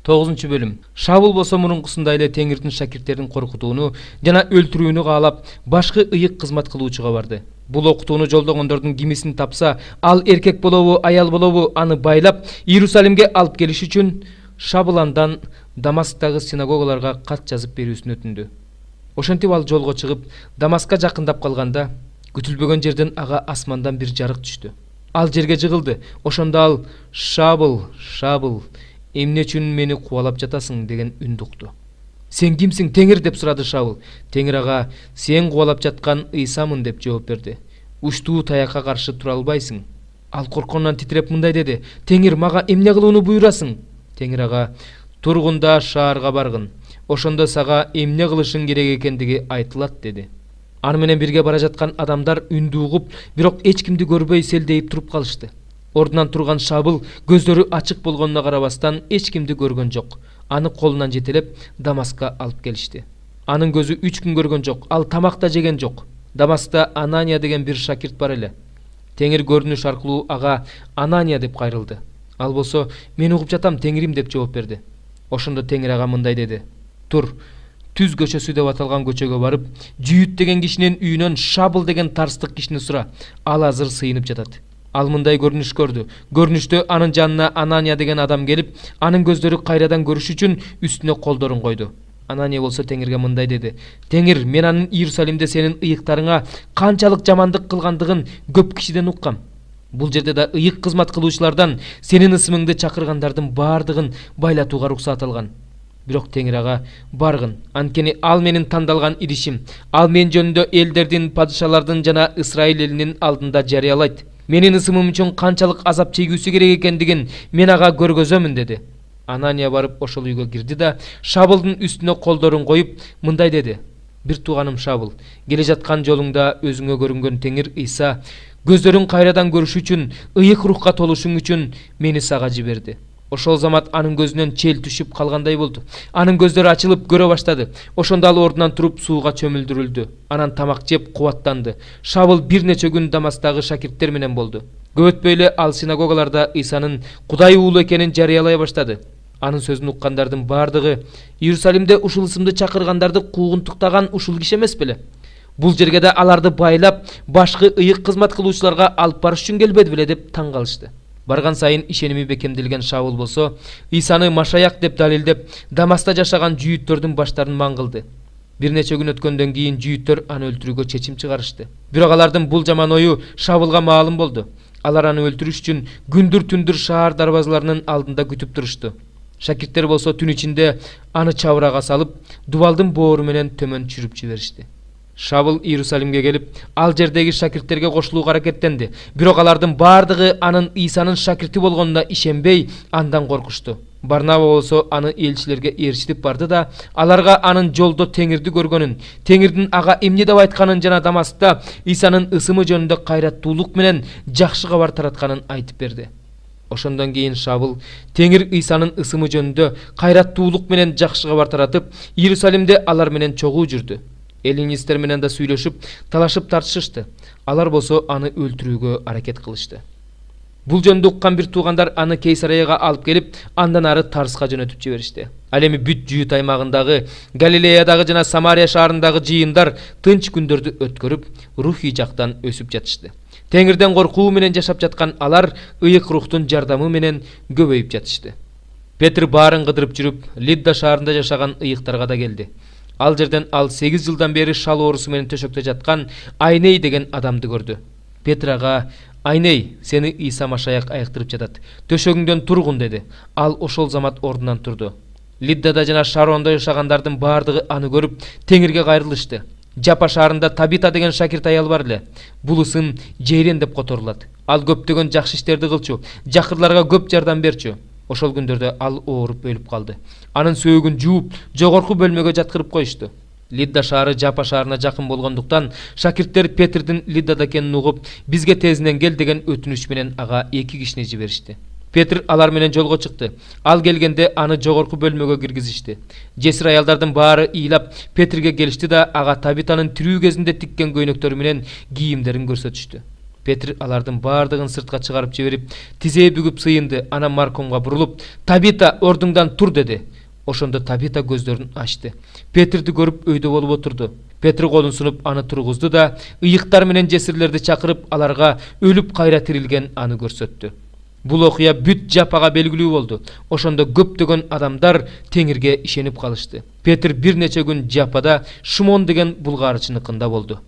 9-бөлүм. Шабыл болсо мурункусундай эле Теңирдин шакирттерин коркутууну жана өлтүрүүнү каалап, башкы ыйык кызмат кылуучуга барды. Бул окутууну жолдогондордун кимисин тапса, ал эркек болобу, аял болобу, аны байлап Иерусалимге алып келиш үчүн Шабыл андан Дамасктагы синагогаларга кат жазып берүүсүн өтүндү. Ошентип ал жолго чыгып, Дамаскка жакындап калганда, күтүлбөгөн жерден ага асмандан бир жарык түштү. Ал жерге жыгылды. Ошондо ал "Шабыл, Шабыл, эмне үчүн мени кубалап жатасың?" деген үндү укту. "Сен кимсиң, Теңир?" деп сурады Шабыл. Теңир ага "Сен кубалап жаткан Ыйсамын" деп жооп берди. "Уштуу таякка каршы тура албайсың." Ал коркконунан титиреп мындай деди: "Теңир, мага эмне кылууну буйрасың?" Теңир ага "Тургунда шаарга баргын. Ошондо сага эмне кылышың керек экендиги айтылат" деди. Аны менен бирге бара жаткан адамдар үндү угуп, бирок эч кимди көрбөй селдейип туруп калышты. Ордунан турган Шабыл көздөрү ачык болгонуна карабастан эч кимди көргөн жок. Аны колунан жетелеп Дамаскка алып келишти. Анын көзү 3 күн көргөн жок, ал тамак да жеген жок. Дамаскта Анания деген бир шакирт бар эле. Теңир көрүнүш аркылуу ага "Анания" деп кайрылды. Ал болсо "Мен угуп жатам, Теңирим" деп жооп берди. Ошондо Теңир ага мындай деди: "Тур, Түз көчөсү деп аталган көчөгө барып, Жүйүт деген кишинин үйүнөн Шабыл деген тарстык кишини сура. Ал азыр сыйынып жатат." Ал мындай көрүнүш көрдү. Көрүнүштө анын жанына Анания деген адам келип, анын көздөрү кайрадан көрүш үчүн үстүнө колдорун койду. Анания болсо Теңирге мындай деди: "Теңир, мен анын Иерусалимде сенин ыйыктарыңа канчалык жамандык кылгандыгын көп кишиден уккам. Бул жерде да ыйык кызмат кылуучулардан сенин ысымыңды чакыргандардын баардыгын байлатууга уруксат алган." Бирок Теңир ага "Баргын, анткени ал менин тандалган идишим. Ал мен жөнүндө элдердин, падышалардын жана Исраил элинин алдында жарыялайт. Менин ысымым үчүн канчалык азап чегүүсү керек экендигин мен ага көргөзөмүн" деди. Анания барып ошол үйгө кирди да Шабылдын үстүнө колдорун коюп мындай деди: "Бир тууганым Шабыл, келе жаткан жолуңда өзүңө көрүнгөн Теңир Ыйса көздөрүң кайрадан көрүш үчүн, ыйык рухка толушуң үчүн мени сага жиберди." Ошол замат анын көзүнөн чел түшүп калгандай болду. Анын көздөрү ачылып көрө баштады. Ошондо ал ордунан туруп сууга чөмүлдүрүлдү. Анан тамак жеп кубаттанды. Шабыл бир нече күн Дамасктагы шакирттер менен болду. Көп өтпөй эле ал синагогаларда Ыйсанын Кудай уулу экенин жарыялай баштады. Анын сөзүн уккандардын баардыгы: "Иерусалимде ушул ысымды чакыргандарды куугунтуктаган ушул киши эмес беле? Бул жерге да аларды байлап, башкы ыйык кызмат кылуучуларга алып барыш үчүн келбеди беле?" деп таң калышты. Барган сайын ишеними бекемделген Шабыл болсо, Ыйсаны Машаяк деп далилдеп, Дамаста жашаган жүйүттөрдүн баштарын маңгылды. Бир нече күн өткөндөн кийин жүйүттөр аны өлтүрүүгө чечим чыгарышты. Бирок алардын бул жаман ою Шабылга маалым болду. Алар аны өлтүрүш үчүн күндүр-түндүр шаар дарбазаларынын алдында күтүп турушту. Шакирттер болсо түн ичинде аны чабырага салып, дубалдын боору менен төмөн чүрүп жиберишти. Шабыл Иерусалимге келип, ал жердеги шакирттерге кошулууга аракеттенди. Бирок алардын баардыгы анын Ыйсанын шакирти болгонуна ишенбей, андан коркушту. Барнаба болсо аны элчилерге ээрчитип барды да, аларга анын жолдо Теңирди көргөнүн, Теңирдин ага эмне деп айтканын жана Дамаскта Ыйсанын ысымы жөнүндө кайраттуулук менен жакшы кабар таратканын айтып берди. Ошондон кийин Шабыл Теңир Ыйсанын ысымы жөнүндө кайраттуулук менен жакшы кабар таратып, Иерусалимде алар менен чогуу жүрдү. Эллинисттер менен да сүйлөшүп, талашып тартышышты. Алар болсо аны өлтүрүүгө аракет кылышты. Бул жөнүндө уккан бир туугандар аны Кейсарияга алып келип, андан ары Тарска жөнөтүп жиберишти. Ал эми бүт Жүйүт аймагындагы, Галилеядагы жана Самария шаарындагы жыйындар тынч күндөрдү өткөрүп, рухий жактан өсүп жатышты. Теңирден коркуу менен жашап жаткан алар ыйык рухтун жардамы менен көбөйүп жатышты. Петр баарын кыдырып жүрүп, Лидда шаарында жашаган ыйыктарга да келди. Ал жерден ал 8 жылдан бери шал оорусу менен төшөктө жаткан Айней деген адамды көрдү. Петр ага: "Айней, сени Ыйса Машаяк айыктырып жатат. Төшөгүңдөн тургун" деди. Ал ошол замат ордунан турду. Лиддада жана Шарондо жашагандардын баардыгы аны көрүп, Теңирге кайрылышты. Жапа шаарында Табита деген шакирт аял бар эле. Бул ысым Жейрен деп которулат. Ал көптөгөн жакшы иштерди кылчу, жакырларга көп жардам берчү. Ошол күндөрдө ал ооруп өлүп калды. Анын сөөгүн жууп, жогорку бөлмөгө жаткырып коюшту. Лидда шаары Жапа шаарына жакын болгондуктан, шакирттер Петрдин Лиддада экенин угуп, бизге тезинен кел деген өтүнүч менен ага 2 кишини жиберишти. Петр алар менен жолго чыкты. Ал келгенде аны жогорку бөлмөгө киргизишти. Жесир аялдардын баары ыйлап Петрге келишти да ага Табитанын тирүү кезинде тиккен көйнөктөрү менен кийимдерин көрсөтүштү. Петр алардын бардыгын сыртка чыгарып жиберип, тизеги бүгүп сыйынды. Анан маркомго бурулуп, "Табита, ордуңдан тур" деди. Ошондо Табита көздөрүн ачты. Петрди көрүп өйдө болуп отурду. Петр колун сунуп аны тургузду да, ыйыктар менен жесирлерди чакырып, аларга өлүп кайра тирилген аны көрсөттү. Бул окуя бүт Жапага белгилүү болду. Ошондо көптөгөн адамдар Теңирге ишенип калышты. Петр бир нече күн Жапада Шимон деген булгарчыныкында болду.